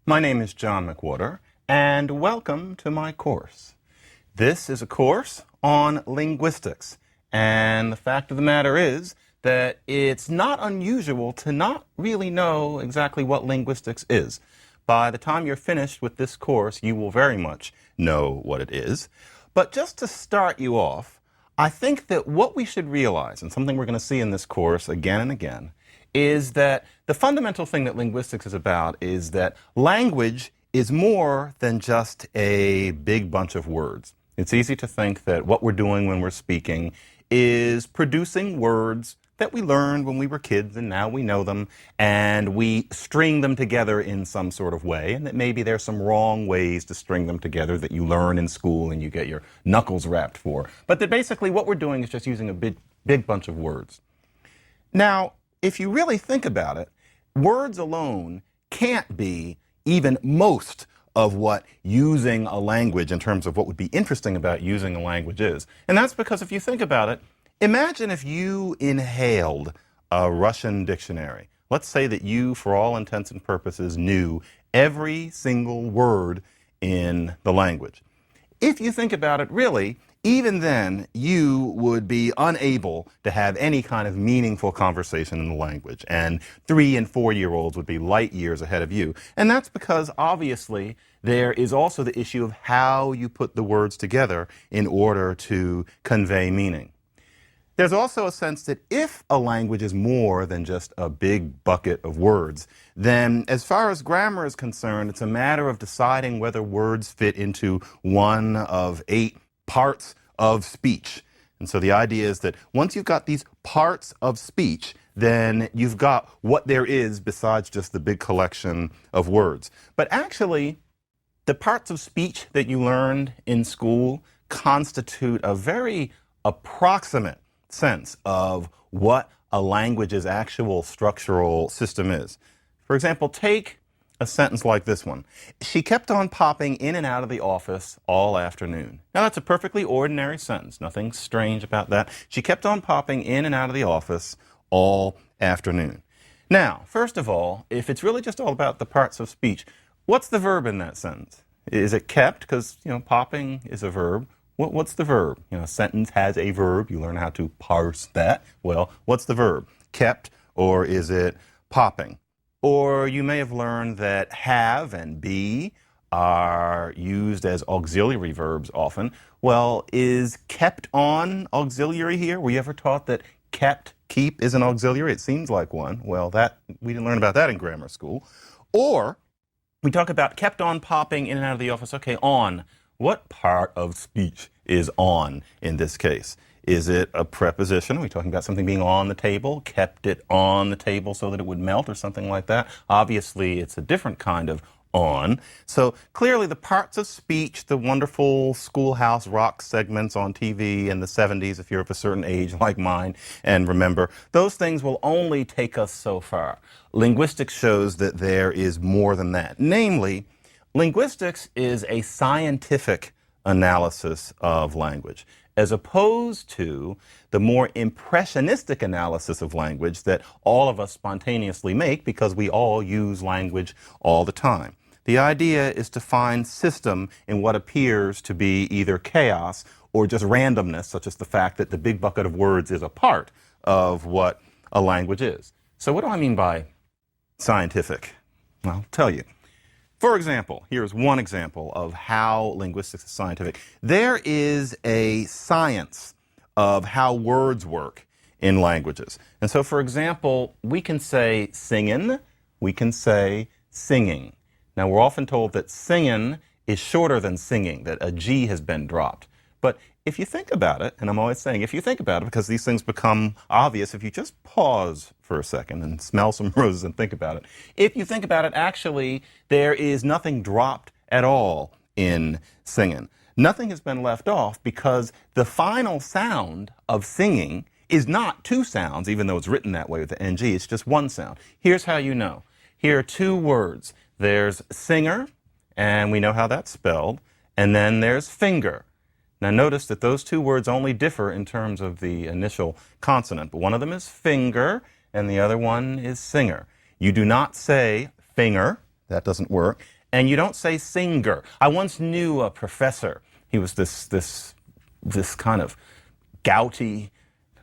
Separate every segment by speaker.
Speaker 1: My name is John McWhorter, and welcome to my course. This is a course on linguistics, and the fact of the matter is that it's not unusual to not really know exactly what linguistics is. By the time you're finished with this course, you will very much know what it is. But just to start you off, I think that what we should realize, and something we're going to see in this course again and again, is that the fundamental thing that linguistics is about is that language is more than just a big bunch of words. It's easy to think that what we're doing when we're speaking is producing words that we learned when we were kids and now we know them and we string them together in some sort of way, and that maybe there's some wrong ways to string them together that you learn in school and you get your knuckles rapped for. But that basically what we're doing is just using a big bunch of words. Now, if you really think about it, words alone can't be even most of what using a language in terms of what would be interesting about using a language is. And that's because if you think about it, imagine if you inhaled a Russian dictionary. Let's say that you, for all intents and purposes, knew every single word in the language. If you think about it, really, even then, you would be unable to have any kind of meaningful conversation in the language. And 3- and 4-year-olds would be light years ahead of you. And that's because, obviously, there is also the issue of how you put the words together in order to convey meaning. There's also a sense that if a language is more than just a big bucket of words, then as far as grammar is concerned, it's a matter of deciding whether words fit into one of 8 parts of speech. And so the idea is that once you've got these parts of speech, then you've got what there is besides just the big collection of words. But actually, the parts of speech that you learned in school constitute a very approximate sense of what a language's actual structural system is. For example, take a sentence like this one. She kept on popping in and out of the office all afternoon. Now, that's a perfectly ordinary sentence. Nothing strange about that. She kept on popping in and out of the office all afternoon. Now, first of all, if it's really just all about the parts of speech, what's the verb in that sentence? Is it kept? Because, popping is a verb. What's the verb? A sentence has a verb. You learn how to parse that. Well, what's the verb? Kept, or is it popping? Or you may have learned that have and be are used as auxiliary verbs often. Well, is kept on auxiliary here? Were you ever taught that keep is an auxiliary? It seems like one. Well, we didn't learn about that in grammar school. Or we talk about kept on popping in and out of the office. Okay, on. What part of speech is on in this case? Is it a preposition? Are we talking about something being on the table? Kept it on the table so that it would melt or something like that? Obviously, it's a different kind of on. So clearly the parts of speech, the wonderful Schoolhouse Rock segments on TV in the 70s, if you're of a certain age like mine, and remember, those things will only take us so far. Linguistics shows that there is more than that. Namely, linguistics is a scientific analysis of language, as opposed to the more impressionistic analysis of language that all of us spontaneously make because we all use language all the time. The idea is to find system in what appears to be either chaos or just randomness, such as the fact that the big bucket of words is a part of what a language is. So what do I mean by scientific? I'll tell you. For example, here's one example of how linguistics is scientific. There is a science of how words work in languages. And so, for example, we can say singin', we can say singing. Now, we're often told that singin' is shorter than singing, that a G has been dropped. But if you think about it, and I'm always saying if you think about it, because these things become obvious if you just pause for a second and smell some roses and think about it. If you think about it, actually, there is nothing dropped at all in singing. Nothing has been left off because the final sound of singing is not 2 sounds, even though it's written that way with the NG. It's just 1 sound. Here's how you know. Here are 2 words. There's singer, and we know how that's spelled, and then there's finger. Now notice that those 2 words only differ in terms of the initial consonant, but one of them is finger and the other one is singer. You do not say finger, that doesn't work, And you don't say singer. I once knew a professor. He was this kind of gouty,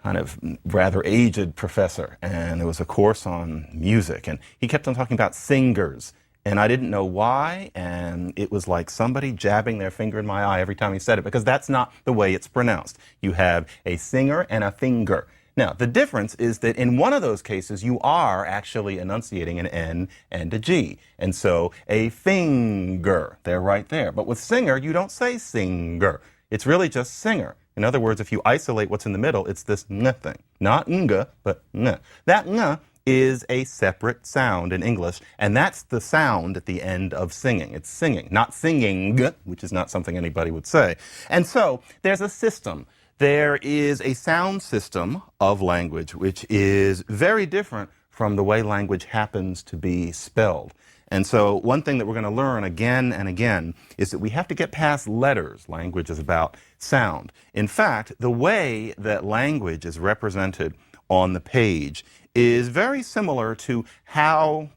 Speaker 1: kind of rather aged professor, and there was a course on music, and he kept on talking about singers, and I didn't know why, and it was like somebody jabbing their finger in my eye every time he said it, because that's not the way it's pronounced. You have a singer and a finger. Now, the difference is that in one of those cases, you are actually enunciating an N and a G. And so a finger, they're right there. But with singer, you don't say singer. It's really just singer. In other words, if you isolate what's in the middle, it's this ng thing. Not nga, but ng. That ng is a separate sound in English, and that's the sound at the end of singing. It's singing, not singing, which is not something anybody would say. And so there's a system. There is a sound system of language which is very different from the way language happens to be spelled. And so one thing that we're going to learn again and again is that we have to get past letters. Language is about sound. In fact, the way that language is represented on the page is very similar to how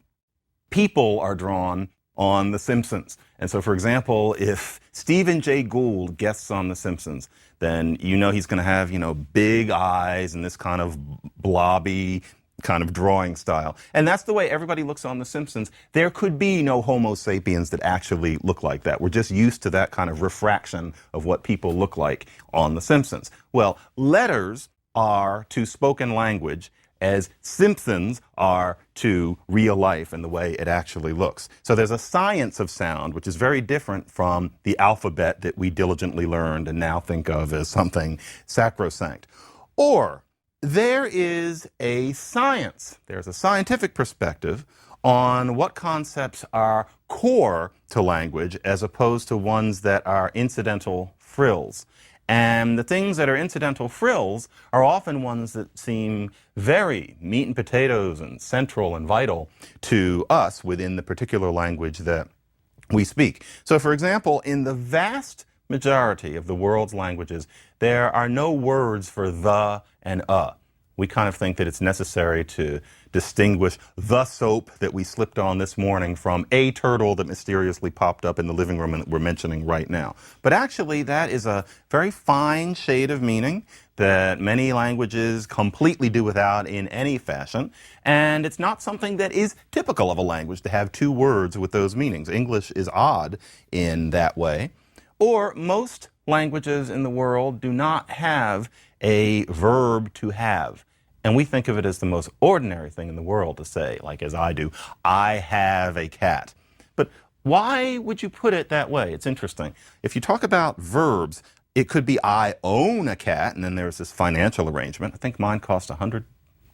Speaker 1: people are drawn on The Simpsons. And so, for example, if Stephen Jay Gould guests on The Simpsons, then you know he's going to have, big eyes and this kind of blobby kind of drawing style. And that's the way everybody looks on The Simpsons. There could be no Homo sapiens that actually look like that. We're just used to that kind of refraction of what people look like on The Simpsons. Well, letters are to spoken language as Simpsons are to real life and the way it actually looks. So there's a science of sound, which is very different from the alphabet that we diligently learned and now think of as something sacrosanct. Or there is a science, there's a scientific perspective on what concepts are core to language as opposed to ones that are incidental frills. And the things that are incidental frills are often ones that seem very meat and potatoes and central and vital to us within the particular language that we speak. So, for example, in the vast majority of the world's languages, there are no words for the and We kind of think that it's necessary to distinguish the soap that we slipped on this morning from a turtle that mysteriously popped up in the living room and that we're mentioning right now. But actually, that is a very fine shade of meaning that many languages completely do without in any fashion. And it's not something that is typical of a language to have two words with those meanings. English is odd in that way. Or most languages in the world do not have a verb to have. And we think of it as the most ordinary thing in the world to say, like as I do, I have a cat. But why would you put it that way? It's interesting. If you talk about verbs, it could be I own a cat, and then there's this financial arrangement. I think mine cost $100.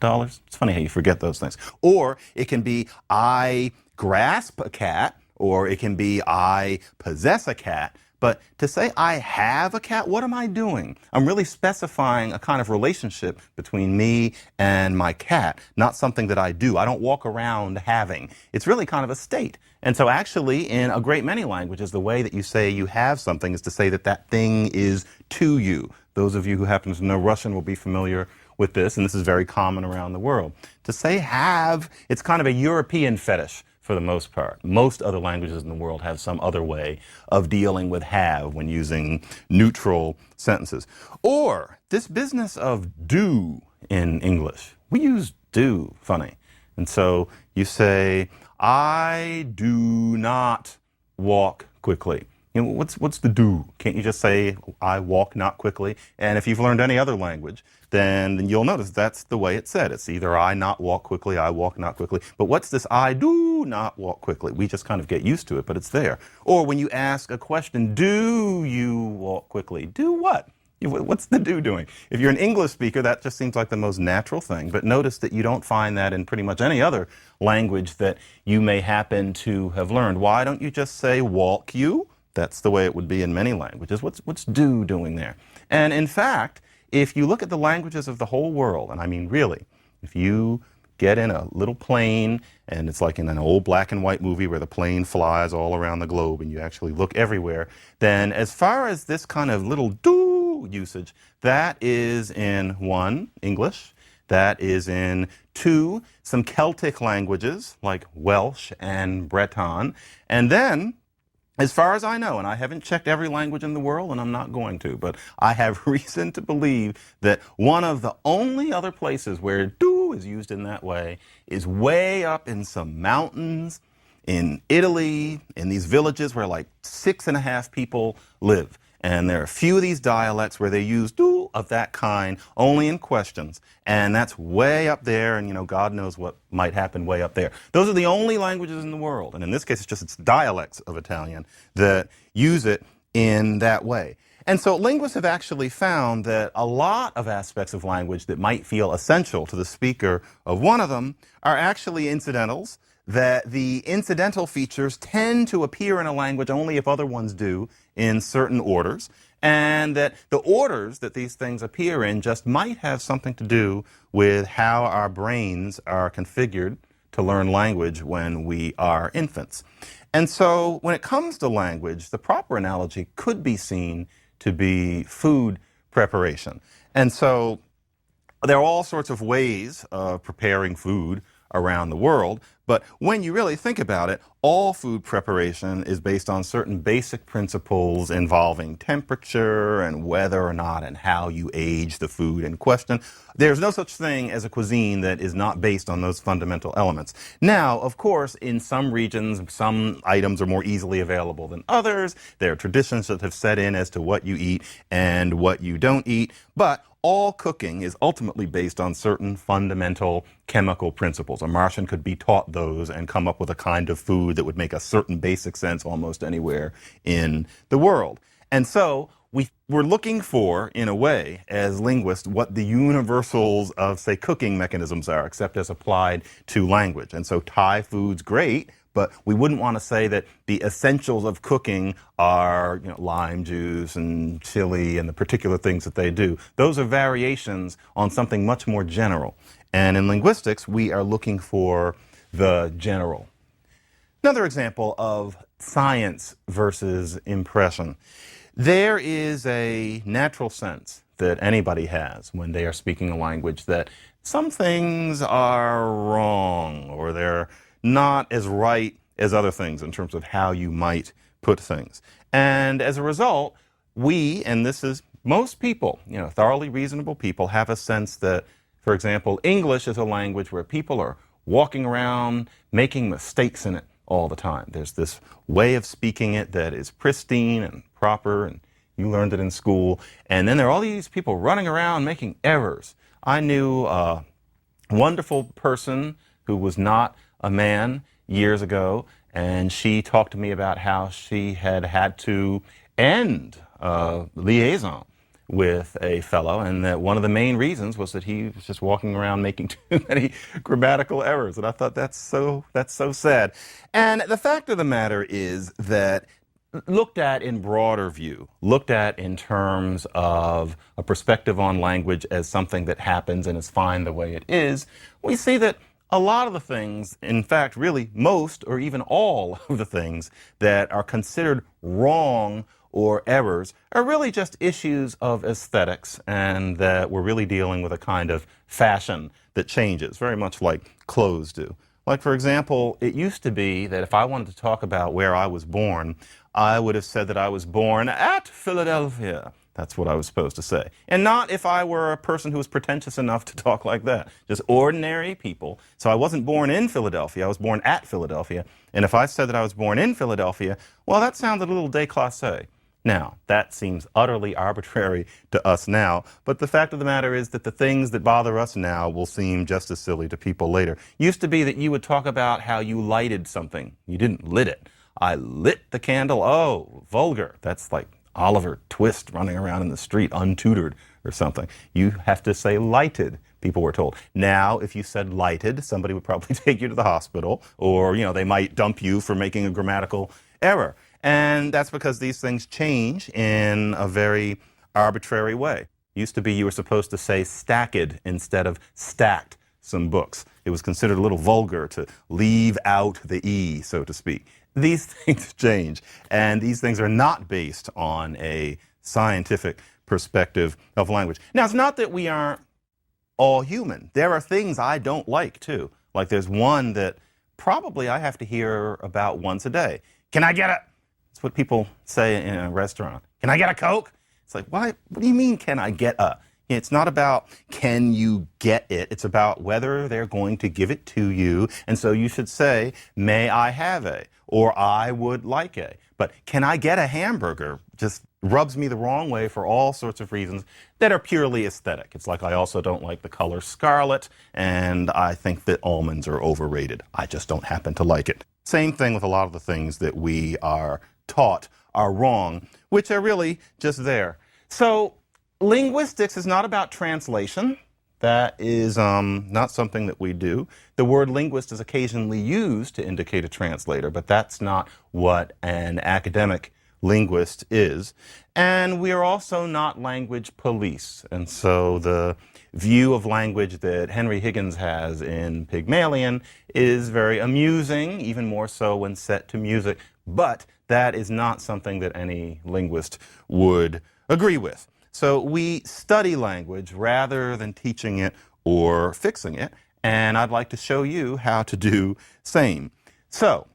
Speaker 1: It's funny how you forget those things. Or it can be I grasp a cat, or it can be I possess a cat. But to say I have a cat, what am I doing? I'm really specifying a kind of relationship between me and my cat, not something that I do. I don't walk around having. It's really kind of a state. And so actually, in a great many languages, the way that you say you have something is to say that that thing is to you. Those of you who happen to know Russian will be familiar with this, and this is very common around the world. To say have, it's kind of a European fetish. For the most part. Most other languages in the world have some other way of dealing with have when using neutral sentences. Or this business of do in English. We use do, funny. And so you say, I do not walk quickly. What's the do? Can't you just say, I walk not quickly? And if you've learned any other language, then you'll notice that's the way it's said. It's either I not walk quickly, I walk not quickly. But what's this I do not walk quickly? We just kind of get used to it, but it's there. Or when you ask a question, do you walk quickly? Do what? What's the do doing? If you're an English speaker, that just seems like the most natural thing. But notice that you don't find that in pretty much any other language that you may happen to have learned. Why don't you just say walk you? That's the way it would be in many languages. What's do doing there? And in fact, if you look at the languages of the whole world, and I mean really, if you get in a little plane, and it's like in an old black and white movie where the plane flies all around the globe and you actually look everywhere, then as far as this kind of little do usage, that is in one, English, That is in two, some Celtic languages like Welsh and Breton. And then, as far as I know, and I haven't checked every language in the world, and I'm not going to, but I have reason to believe that one of the only other places where do is used in that way is way up in some mountains in Italy, in these villages where like 6.5 people live. And there are a few of these dialects where they use do of that kind only in questions. And that's way up there. And, God knows what might happen way up there. Those are the only languages in the world. And in this case, it's dialects of Italian that use it in that way. And so linguists have actually found that a lot of aspects of language that might feel essential to the speaker of one of them are actually incidentals, that the incidental features tend to appear in a language only if other ones do in certain orders, and that the orders that these things appear in just might have something to do with how our brains are configured to learn language when we are infants. And so when it comes to language, the proper analogy could be seen to be food preparation. And so there are all sorts of ways of preparing food around the world. But when you really think about it, all food preparation is based on certain basic principles involving temperature and whether or not and how you age the food in question. There's no such thing as a cuisine that is not based on those fundamental elements. Now, of course, in some regions, some items are more easily available than others. There are traditions that have set in as to what you eat and what you don't eat. But all cooking is ultimately based on certain fundamental chemical principles. A Martian could be taught those and come up with a kind of food that would make a certain basic sense almost anywhere in the world. And so we're looking for, in a way, as linguists, what the universals of, say, cooking mechanisms are, except as applied to language. And so Thai food's great, but we wouldn't want to say that the essentials of cooking are, lime juice and chili and the particular things that they do. Those are variations on something much more general. And in linguistics, we are looking for the general. Another example of science versus impression. There is a natural sense that anybody has when they are speaking a language that some things are wrong or they're not as right as other things in terms of how you might put things. And as a result, we, and this is most people, thoroughly reasonable people, have a sense that, for example, English is a language where people are walking around making mistakes in it all the time. There's this way of speaking it that is pristine and proper, and you learned it in school. And then there are all these people running around making errors. I knew a wonderful person who was not a man years ago, and she talked to me about how she had to end liaison with a fellow, and that one of the main reasons was that he was just walking around making too many grammatical errors. And I thought that's so sad. And the fact of the matter is that looked at in broader view, looked at in terms of a perspective on language as something that happens and is fine the way it is, we see that a lot of the things, in fact, really most or even all of the things that are considered wrong or errors are really just issues of aesthetics, and that we're really dealing with a kind of fashion that changes, very much like clothes do. Like, for example, it used to be that if I wanted to talk about where I was born, I would have said that I was born at Philadelphia. That's what I was supposed to say. And not if I were a person who was pretentious enough to talk like that. Just ordinary people. So I wasn't born in Philadelphia. I was born at Philadelphia. And if I said that I was born in Philadelphia, well, that sounded a little déclassé. Now, that seems utterly arbitrary to us now, but the fact of the matter is that the things that bother us now will seem just as silly to people later. Used to be that you would talk about how you lighted something. You didn't lit it. I lit the candle. Oh, vulgar. That's like Oliver Twist running around in the street untutored or something. You have to say lighted, people were told. Now, if you said lighted, somebody would probably take you to the hospital, or, they might dump you for making a grammatical error. And that's because these things change in a very arbitrary way. Used to be you were supposed to say stacked instead of stacked some books. It was considered a little vulgar to leave out the E, so to speak. These things change, and these things are not based on a scientific perspective of language. Now, it's not that we aren't all human. There are things I don't like too. Like there's one that probably I have to hear about once a day. Can I get a? It's what people say in a restaurant. Can I get a Coke? It's like, why? What do you mean, can I get a? It's not about can you get it. It's about whether they're going to give it to you. And so you should say, may I have a? Or I would like a. But can I get a hamburger? Just rubs me the wrong way for all sorts of reasons that are purely aesthetic. It's like I also don't like the color scarlet, and I think that almonds are overrated. I just don't happen to like it. Same thing with a lot of the things that we are taught are wrong, which are really just there. So linguistics is not about translation. That is not something that we do. The word linguist is occasionally used to indicate a translator, but that's not what an academic linguist is. And we are also not language police. And so the view of language that Henry Higgins has in Pygmalion is very amusing, even more so when set to music. But that is not something that any linguist would agree with. So we study language rather than teaching it or fixing it. And I'd like to show you how to do same. So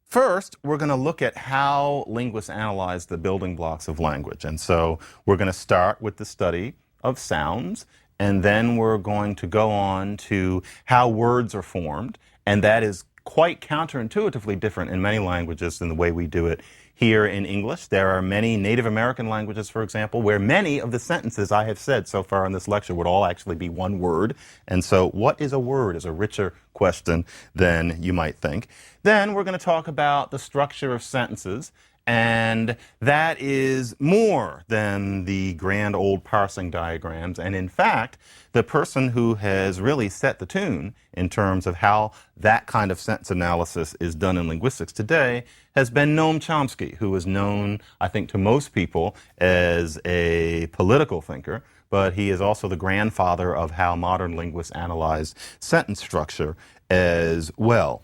Speaker 1: first, we're going to look at how linguists analyze the building blocks of language. And so we're going to start with the study of sounds, and then we're going to go on to how words are formed. And that is quite counterintuitively different in many languages than the way we do it here in English. There are many Native American languages, for example, where many of the sentences I have said so far in this lecture would all actually be one word. And so what is a word is a richer question than you might think. Then we're going to talk about the structure of sentences. And that is more than the grand old parsing diagrams. And in fact, the person who has really set the tune in terms of how that kind of sentence analysis is done in linguistics today has been Noam Chomsky, who is known, I think, to most people as a political thinker. But he is also the grandfather of how modern linguists analyze sentence structure as well.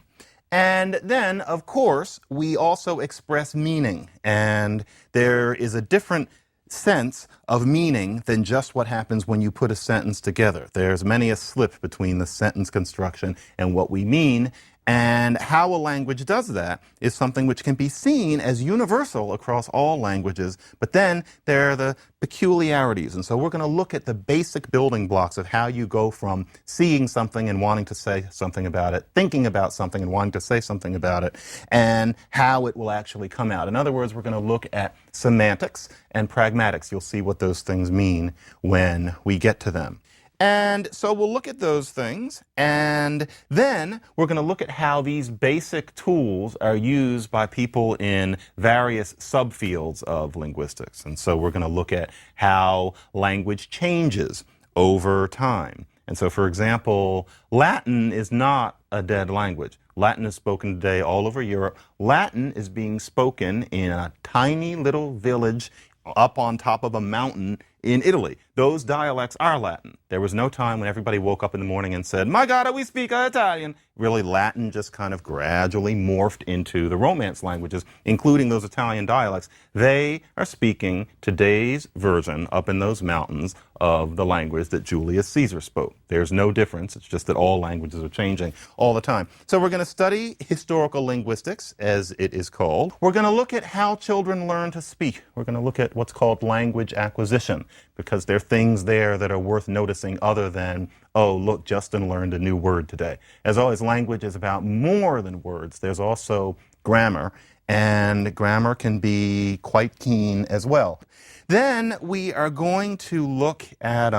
Speaker 1: And then, of course, we also express meaning. And there is a different sense of meaning than just what happens when you put a sentence together. There's many a slip between the sentence construction and what we mean. And how a language does that is something which can be seen as universal across all languages. But then there are the peculiarities. And so we're going to look at the basic building blocks of how you go from seeing something and wanting to say something about it, thinking about something and wanting to say something about it, and how it will actually come out. In other words, we're going to look at semantics and pragmatics. You'll see what those things mean when we get to them. And so we'll look at those things, and then we're going to look at how these basic tools are used by people in various subfields of linguistics. And so we're going to look at how language changes over time. And so, for example, Latin is not a dead language. Latin is spoken today all over Europe. Latin is being spoken in a tiny little village up on top of a mountain in Italy. Those dialects are Latin. There was no time when everybody woke up in the morning and said, "My God, we speak Italian." Really, Latin just kind of gradually morphed into the Romance languages, including those Italian dialects. They are speaking today's version up in those mountains of the language that Julius Caesar spoke. There's no difference. It's just that all languages are changing all the time. So we're going to study historical linguistics, as it is called. We're going to look at how children learn to speak. We're going to look at what's called language acquisition, because there are things there that are worth noticing other than, oh, look, Justin learned a new word today. As always, language is about more than words. There's also grammar, and grammar can be quite keen as well. Then we are going to look at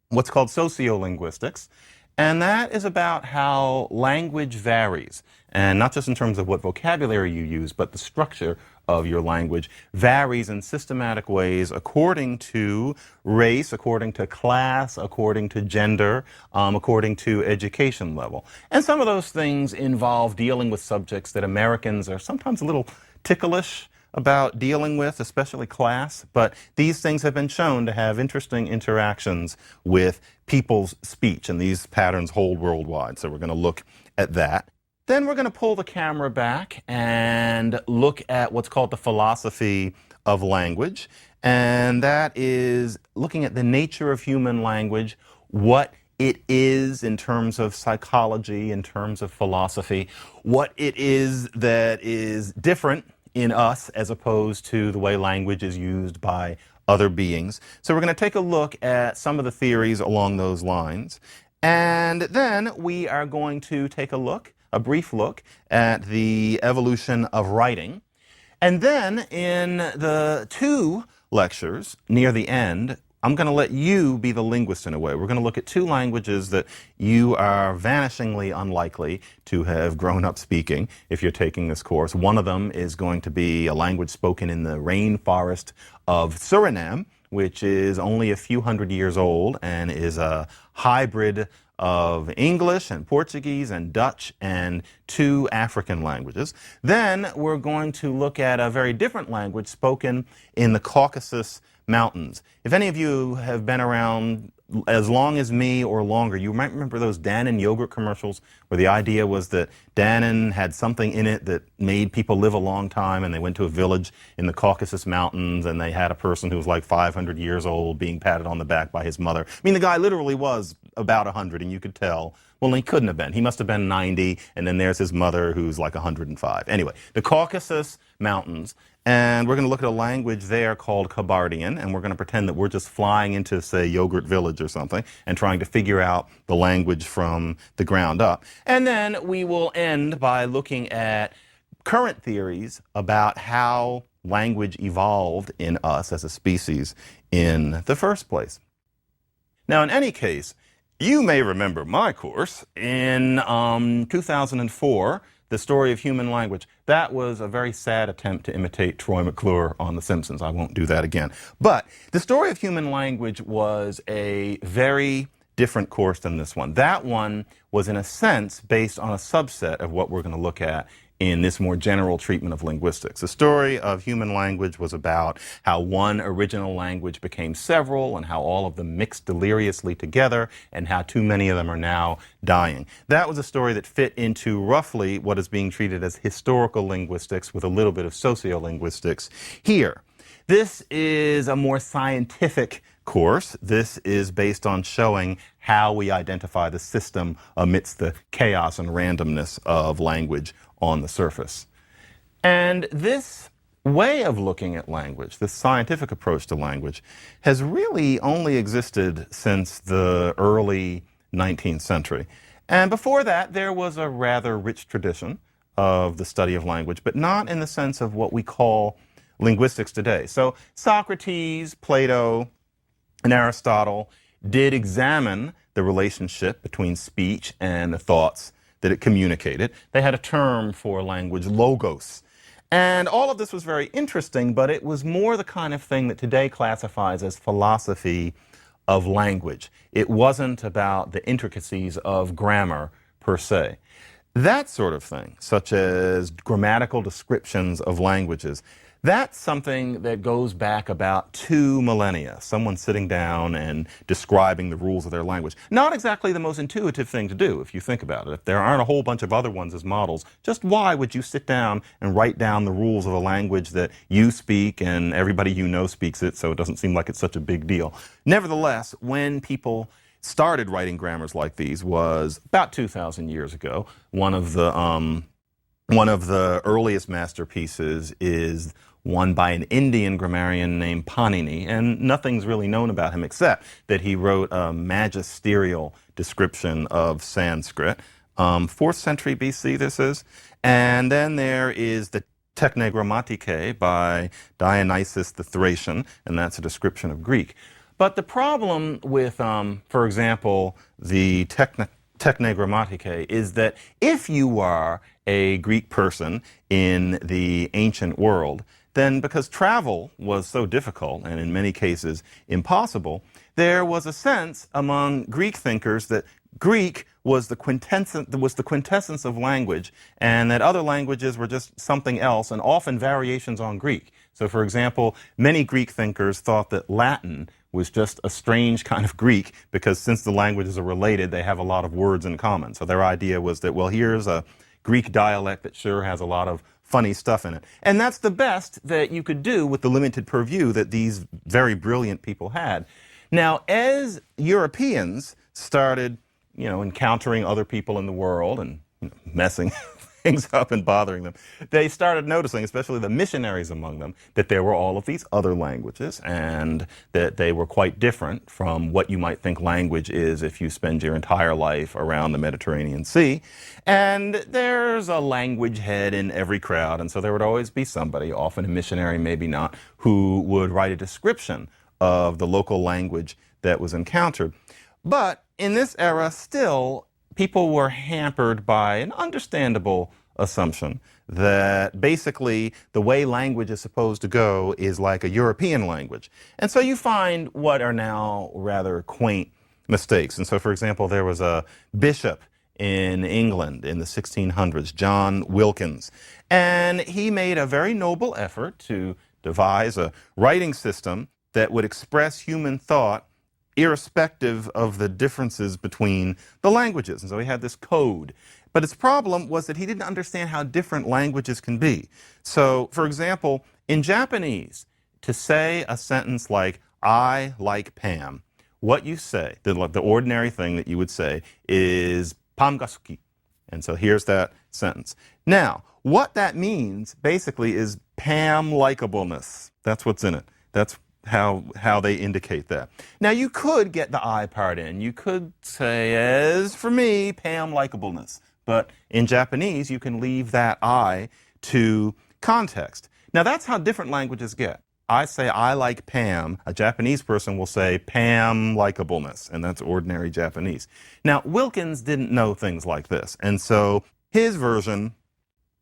Speaker 1: what's called sociolinguistics, and that is about how language varies, and not just in terms of what vocabulary you use, but the structure of your language varies in systematic ways according to race, according to class, according to gender, according to education level. And some of those things involve dealing with subjects that Americans are sometimes a little ticklish about dealing with, especially class. But these things have been shown to have interesting interactions with people's speech, and these patterns hold worldwide. So we're going to look at that. Then we're going to pull the camera back and look at what's called the philosophy of language. And that is looking at the nature of human language, what it is in terms of psychology, in terms of philosophy, what it is that is different in us as opposed to the way language is used by other beings. So we're going to take a look at some of the theories along those lines. And then we are going to take a brief look at the evolution of writing. And then in the two lectures near the end, I'm going to let you be the linguist in a way. We're going to look at two languages that you are vanishingly unlikely to have grown up speaking if you're taking this course. One of them is going to be a language spoken in the rainforest of Suriname, which is only a few hundred years old and is a hybrid of English and Portuguese and Dutch and two African languages. Then we're going to look at a very different language spoken in the Caucasus Mountains. If any of you have been around as long as me or longer, you might remember those Dannon yogurt commercials where the idea was that Dannon had something in it that made people live a long time, and they went to a village in the Caucasus Mountains and they had a person who was like 500 years old being patted on the back by his mother. I mean, the guy literally was about 100 and you could tell. Well, he couldn't have been. He must have been 90, and then there's his mother who's like 105. Anyway, the Caucasus Mountains. And we're going to look at a language there called Kabardian, and we're going to pretend that we're just flying into, say, Yogurt Village or something, and trying to figure out the language from the ground up. And then we will end by looking at current theories about how language evolved in us as a species in the first place. Now, in any case, you may remember my course in 2004, The Story of Human Language. That was a very sad attempt to imitate Troy McClure on The Simpsons. I won't do that again. But The Story of Human Language was a very different course than this one. That one was, in a sense, based on a subset of what we're going to look at in this more general treatment of linguistics. The Story of Human Language was about how one original language became several and how all of them mixed deliriously together and how too many of them are now dying. That was a story that fit into roughly what is being treated as historical linguistics with a little bit of sociolinguistics here. This is a more scientific course. This is based on showing how we identify the system amidst the chaos and randomness of language on the surface. And this way of looking at language, this scientific approach to language, has really only existed since the early 19th century. And before that, there was a rather rich tradition of the study of language, but not in the sense of what we call linguistics today. So Socrates, Plato, and Aristotle did examine the relationship between speech and the thoughts that it communicated. They had a term for language, logos. And all of this was very interesting, but it was more the kind of thing that today classifies as philosophy of language. It wasn't about the intricacies of grammar per se. That sort of thing, such as grammatical descriptions of languages, that's something that goes back about 2 millennia. Someone sitting down and describing the rules of their language. Not exactly the most intuitive thing to do, if you think about it. If there aren't a whole bunch of other ones as models, just why would you sit down and write down the rules of a language that you speak and everybody you know speaks it, so it doesn't seem like it's such a big deal? Nevertheless, when people started writing grammars like these was about 2,000 years ago. One of the earliest masterpieces is one by an Indian grammarian named Panini, and nothing's really known about him except that he wrote a magisterial description of Sanskrit. 4th century BC this is. And then there is the Technogrammatikae by Dionysius the Thracian, and that's a description of Greek. But the problem with, for example, the Technogrammatikae is that if you are a Greek person in the ancient world, then because travel was so difficult and in many cases impossible, there was a sense among Greek thinkers that Greek was the quintessence of language, and that other languages were just something else, and often variations on Greek. So, for example, many Greek thinkers thought that Latin was just a strange kind of Greek because since the languages are related, they have a lot of words in common. So their idea was that, well, here's a Greek dialect that sure has a lot of funny stuff in it. And that's the best that you could do with the limited purview that these very brilliant people had. Now, as Europeans started, encountering other people in the world and messing things up and bothering them, they started noticing, especially the missionaries among them, that there were all of these other languages and that they were quite different from what you might think language is if you spend your entire life around the Mediterranean Sea. And there's a language head in every crowd, and so there would always be somebody, often a missionary, maybe not, who would write a description of the local language that was encountered. But in this era, still, people were hampered by an understandable assumption that basically the way language is supposed to go is like a European language. And so you find what are now rather quaint mistakes. And so, for example, there was a bishop in England in the 1600s, John Wilkins, and he made a very noble effort to devise a writing system that would express human thought irrespective of the differences between the languages. And so he had this code. But his problem was that he didn't understand how different languages can be. So, for example, in Japanese, to say a sentence like, I like Pam, what you say, the ordinary thing that you would say is Pam ga suki. And so here's that sentence. Now, what that means basically is Pam likableness. That's what's in it. That's how they indicate that. Now, you could get the I part in. You could say, as for me, Pam likableness. But in Japanese, you can leave that I to context. Now, that's how different languages get. I say, I like Pam. A Japanese person will say, Pam likableness. And that's ordinary Japanese. Now, Wilkins didn't know things like this. And so his version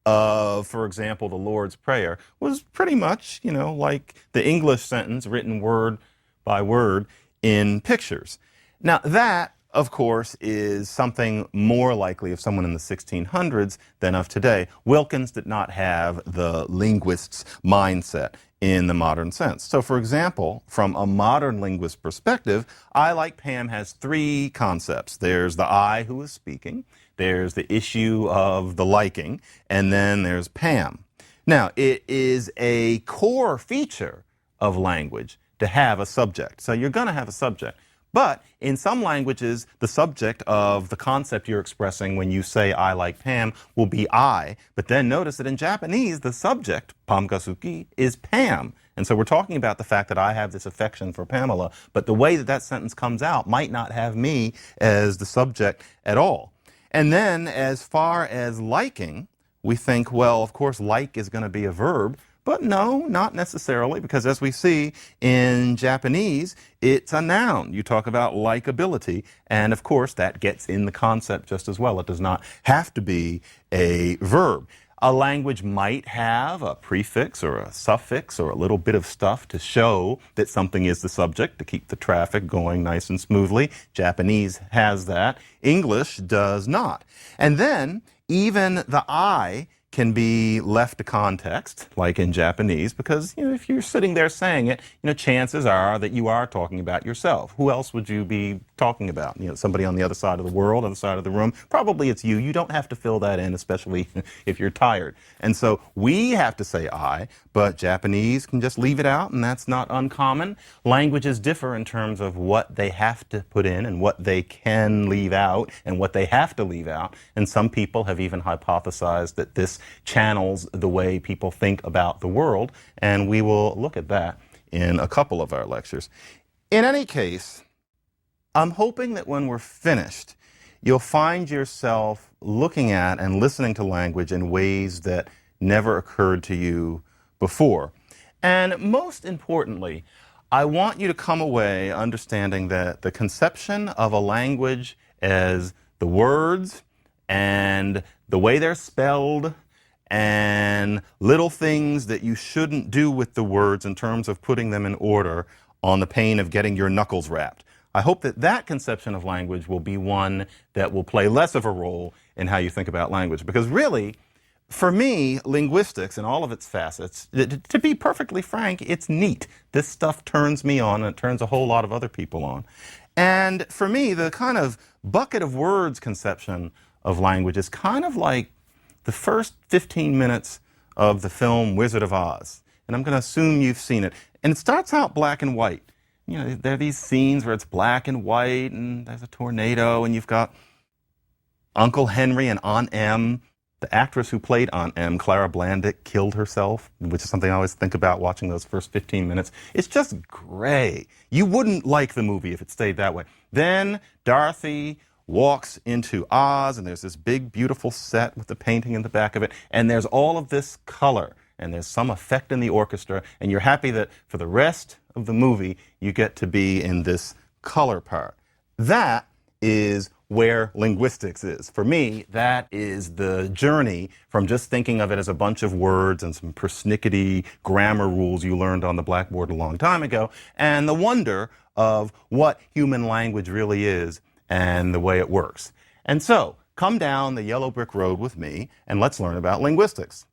Speaker 1: of, for example, the Lord's Prayer was pretty much, like the English sentence written word by word in pictures. Now, that, of course, is something more likely of someone in the 1600s than of today. Wilkins did not have the linguist's mindset in the modern sense. So, for example, from a modern linguist perspective, I like Pam has three concepts. There's the I who is speaking. There's the issue of the liking, and then there's Pam. Now, it is a core feature of language to have a subject. So you're going to have a subject. But in some languages, the subject of the concept you're expressing when you say I like Pam will be I. But then notice that in Japanese, the subject, Pam ga suki, is Pam. And so we're talking about the fact that I have this affection for Pamela, but the way that that sentence comes out might not have me as the subject at all. And then as far as liking, we think, well, of course, like is going to be a verb. But no, not necessarily, because as we see in Japanese, it's a noun. You talk about likability, and of course, that gets in the concept just as well. It does not have to be a verb. A language might have a prefix or a suffix or a little bit of stuff to show that something is the subject, to keep the traffic going nice and smoothly. Japanese has that. English does not. And then even the I can be left to context, like in Japanese, because if you're sitting there saying it, chances are that you are talking about yourself. Who else would you be talking about? Somebody on the other side of the world, on the side of the room. Probably it's you. You don't have to fill that in, especially if you're tired. And so we have to say I, but Japanese can just leave it out, and that's not uncommon. Languages differ in terms of what they have to put in and what they can leave out and what they have to leave out. And some people have even hypothesized that this channels the way people think about the world, and we will look at that in a couple of our lectures. In any case, I'm hoping that when we're finished, you'll find yourself looking at and listening to language in ways that never occurred to you before. And most importantly, I want you to come away understanding that the conception of a language as the words and the way they're spelled and little things that you shouldn't do with the words in terms of putting them in order on the pain of getting your knuckles rapped. I hope that that conception of language will be one that will play less of a role in how you think about language. Because really, for me, linguistics and all of its facets, to be perfectly frank, it's neat. This stuff turns me on, and it turns a whole lot of other people on. And for me, the kind of bucket of words conception of language is kind of like the first 15 minutes of the film Wizard of Oz. And I'm going to assume you've seen it. And it starts out black and white. there are these scenes where it's black and white and there's a tornado and you've got Uncle Henry and Aunt Em. The actress who played Aunt Em, Clara Blandick, killed herself, which is something I always think about watching those first 15 minutes. It's just gray. You wouldn't like the movie if it stayed that way. Then Dorothy walks into Oz, and there's this big, beautiful set with the painting in the back of it, and there's all of this color, and there's some effect in the orchestra, and you're happy that for the rest of the movie, you get to be in this color part. That is where linguistics is. For me, that is the journey from just thinking of it as a bunch of words and some persnickety grammar rules you learned on the blackboard a long time ago, and the wonder of what human language really is and the way it works. And so, come down the yellow brick road with me and let's learn about linguistics.